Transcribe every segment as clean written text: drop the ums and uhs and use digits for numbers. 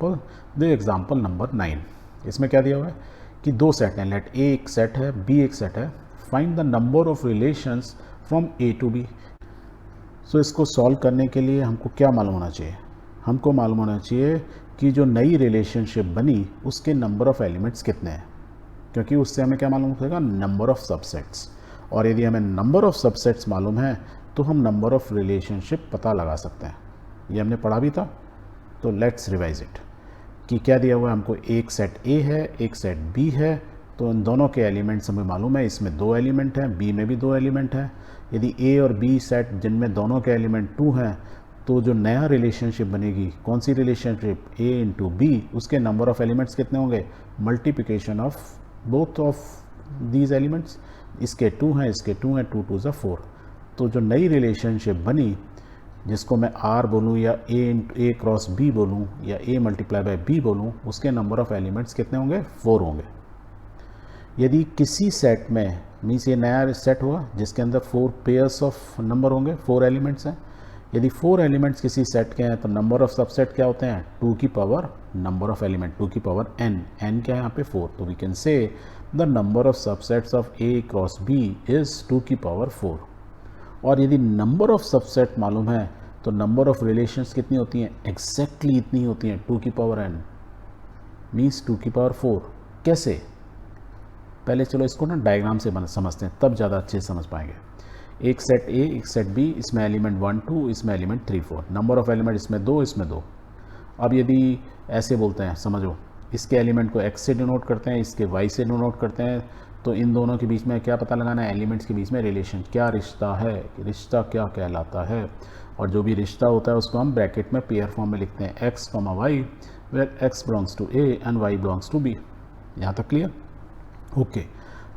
Example, the example number 9। इसमें क्या दिया हुआ है कि दो सेट हैं, लेट ए एक सेट है, बी एक सेट है, find the number of relations from A to B. So इसको सॉल्व करने के लिए हमको क्या मालूम होना चाहिए? हमको मालूम होना चाहिए कि जो नई रिलेशनशिप बनी उसके नंबर ऑफ एलिमेंट्स कितने हैं, क्योंकि उससे हमें क्या मालूम होगा? Number of subsets. और यदि हमें नंबर ऑफ सबसेट्स मालूम है तो हम नंबर ऑफ रिलेशनशिप पता लगा सकते हैं। ये हमने पढ़ा भी था, तो लेट्स रिवाइज इट। कि क्या दिया हुआ है हमको? एक सेट ए है, एक सेट बी है, तो इन दोनों के एलिमेंट्स हमें मालूम है, इसमें 2 एलिमेंट हैं, बी में भी 2 एलिमेंट हैं। यदि ए और बी सेट जिनमें दोनों के एलिमेंट 2 हैं, तो जो नया रिलेशनशिप बनेगी, कौन सी रिलेशनशिप? ए इंटू बी, उसके नंबर ऑफ एलिमेंट्स कितने होंगे? Multiplication of both of these elements. इसके 2 हैं, इसके 2 हैं, 2 2 4। तो जो नई रिलेशनशिप बनी, जिसको मैं आर बोलूँ या ए क्रॉस बी बोलूँ या ए मल्टीप्लाई बाय बी बोलूँ, उसके नंबर ऑफ एलिमेंट्स कितने होंगे? 4 होंगे। यदि किसी सेट में, मीन्स ये नया सेट हुआ जिसके अंदर 4 पेयर्स ऑफ नंबर होंगे, 4 एलिमेंट्स हैं। यदि 4 एलिमेंट्स किसी सेट के हैं तो नंबर ऑफ सबसेट क्या होते हैं? 2 की पावर नंबर ऑफ एलिमेंट, 2 की पावर n। n क्या है यहाँ पे? 4। तो we can say the number of subsets of A cross B is 2 की पावर 4। और यदि नंबर ऑफ सबसेट मालूम है तो नंबर ऑफ रिलेशंस कितनी होती हैं? एग्जैक्टली इतनी होती हैं, 2 की पावर n, मीन्स 2 की पावर 4। कैसे? पहले चलो इसको ना डायग्राम से समझते हैं, तब ज़्यादा अच्छे से समझ पाएंगे। एक सेट ए, एक सेट बी, इसमें एलिमेंट 1 2, इसमें एलिमेंट 3 4, नंबर ऑफ एलिमेंट इसमें 2, इसमें 2। अब यदि ऐसे बोलते हैं, समझो, इसके एलिमेंट को x से डिनोट करते हैं, इसके y से डिनोट करते हैं, तो इन दोनों के बीच में क्या पता लगाना है? एलिमेंट्स के बीच में रिलेशन, क्या रिश्ता है, रिश्ता क्या कहलाता है। और जो भी रिश्ता होता है उसको हम ब्रैकेट में पेयर फॉर्म में लिखते हैं, x, y, where x belongs to a and y belongs to b। यहाँ तक क्लियर? ओके।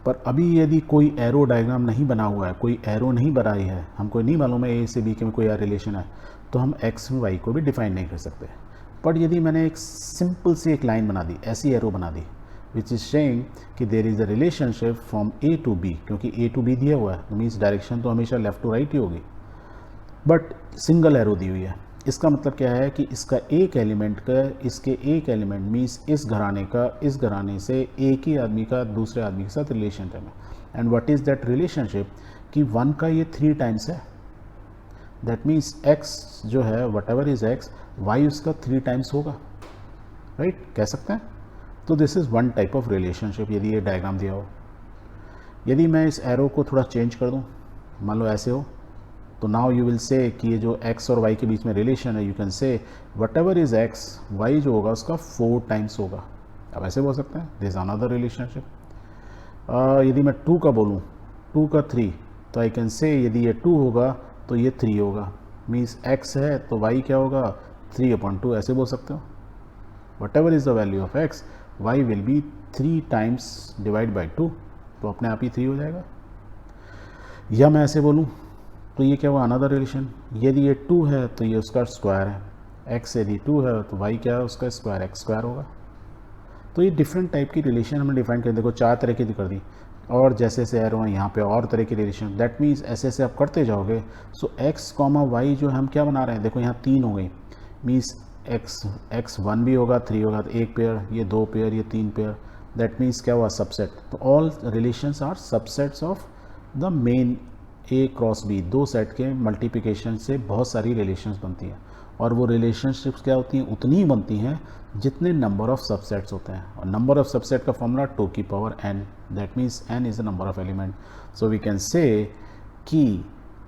पर अभी यदि कोई एरो डायग्राम नहीं बना हुआ है, कोई एरो नहीं बनाई है, हमको नहीं मालूम है ए से बी के में कोई रिलेशन है, तो हम एक्स और वाई को भी डिफाइन नहीं कर सकते। बट यदि मैंने एक सिंपल सी एक लाइन बना दी, ऐसी एरो बना दी, विच इज शेइंग कि there is a relationship from A to B, क्योंकि ए टू बी दिया हुआ है, तो मीन्स डायरेक्शन तो हमेशा लेफ्ट टू राइट ही होगी, बट सिंगल एरो दी हुई है। इसका मतलब क्या है कि इसका एक एलिमेंट का, इसके एक एलिमेंट मीन्स इस घराने का, इस घराने से एक ही आदमी का दूसरे आदमी के साथ रिलेशनशिप है। And what is that relationship? कि 1 का ये 3 टाइम्स है, दैट मीन्स x जो है, what ever is x, y उसका 3 टाइम्स होगा, राइट? कह सकते हैं। तो this is one type of relationship, यदि ये डायग्राम दिया हो। यदि मैं इस एरो को थोड़ा चेंज कर दूँ, मान लो ऐसे हो, तो नाउ यू विल से कि ये जो x और y के बीच में रिलेशन है, you can say what ever is x, y जो होगा उसका 4 टाइम्स होगा। अब ऐसे बोल सकते हैं, दिस अनदर रिलेशनशिप। यदि मैं 2 का बोलूँ, 2 का 3, तो आई कैन से यदि ये 2 होगा तो ये 3 होगा, मीन्स x है तो y क्या होगा? 3/2। ऐसे बोल सकते हो, what ever is the value of x, y will be 3 times divide by 2, तो अपने आप ही 3 हो जाएगा। या मैं ऐसे बोलूँ तो ये क्या हुआ? Another relation. यदि ये 2 है तो ये उसका स्क्वायर है, x यदि 2 है तो y क्या है? उसका स्क्वायर, x स्क्वायर होगा। तो ये डिफरेंट टाइप की रिलेशन हमने डिफाइन कर, देखो 4 तरह की कर दी, और जैसे जैसे एरो हैं यहाँ पे और तरह की रिलेशन, दैट मीन्स ऐसे ऐसे आप करते जाओगे। सो x, y जो हम क्या बना रहे हैं, देखो यहाँ 3 हो गई, मीन्स x 1 भी होगा, 3 होगा, तो 1 पेयर, ये 2 पेयर, ये 3 पेयर, दैट मीन्स क्या हुआ? सबसेट। तो all relations are subsets of the main A cross B. 2 set के मल्टीप्लिकेशन से बहुत सारी रिलेशंस बनती हैं, और वो रिलेशनशिप्स क्या होती हैं? उतनी ही बनती हैं जितने नंबर ऑफ सबसेट्स होते हैं। और नंबर ऑफ सबसेट का फॉर्मूला 2 की power n, that means n is the number of element. So we can say कि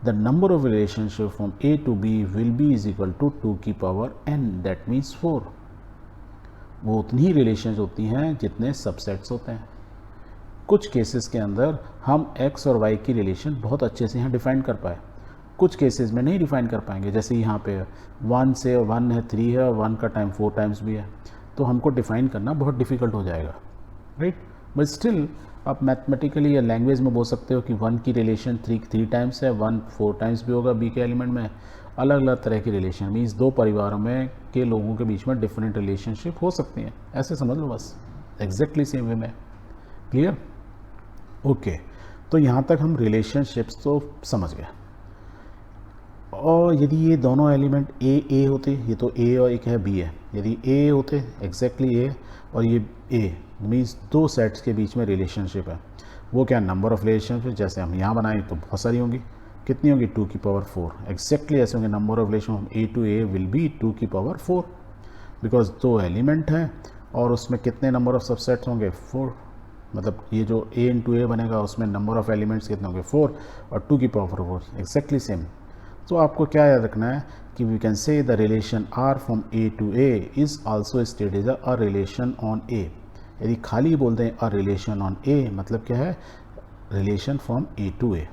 the number of relationship from a to b will be is equal to 2 की power n, that means 4। वो उतनी ही relations होती हैं जितने subsets होते हैं। कुछ केसेस के अंदर हम x और y की रिलेशन बहुत अच्छे से यहाँ डिफाइन कर पाए, कुछ केसेस में नहीं डिफाइन कर पाएंगे। जैसे यहाँ पे 1 से 1 है, 3 है, और 1 का टाइम 4 टाइम्स भी है, तो हमको डिफाइन करना बहुत डिफ़िकल्ट हो जाएगा, राइट? बट स्टिल आप मैथमेटिकली या लैंग्वेज में बोल सकते हो कि 1 की रिलेशन 3 टाइम्स है, 1 4 टाइम्स भी होगा b के एलिमेंट में। अलग अलग तरह की रिलेशन मीन्स 2 परिवारों में के लोगों के बीच में डिफरेंट रिलेशनशिप हो सकती हैं, ऐसे समझ लो बस, एग्जैक्टली सेम वे में। क्लियर? ओके। तो यहाँ तक हम रिलेशनशिप्स तो समझ गए। और यदि ये दोनों एलिमेंट ए होते, ये तो ए और एक है बी है, यदि ए होते एग्जैक्टली ए और ये ए मीन्स दो सेट्स के बीच में रिलेशनशिप है, वो क्या नंबर ऑफ रिलेशनशिप जैसे हम यहाँ बनाएं तो बहुत सारी होंगी, कितनी होगी 2 की पावर 4, एग्जैक्टली ऐसे होंगे, number of relation from A to A will be 2 की पावर 4 बिकॉज दो एलिमेंट हैं और उसमें कितने नंबर ऑफ सबसेट्स होंगे 4, मतलब ये जो a इंटू ए बनेगा उसमें नंबर ऑफ एलिमेंट्स कितने होंगे 4 और 2 की पावर 4 एग्जैक्टली सेम। तो आपको क्या याद रखना है कि we can say the relation are from A to A is also stated as a relation on A. यदि खाली बोलते हैं अ रिलेशन ऑन ए मतलब क्या है, relation from A to A.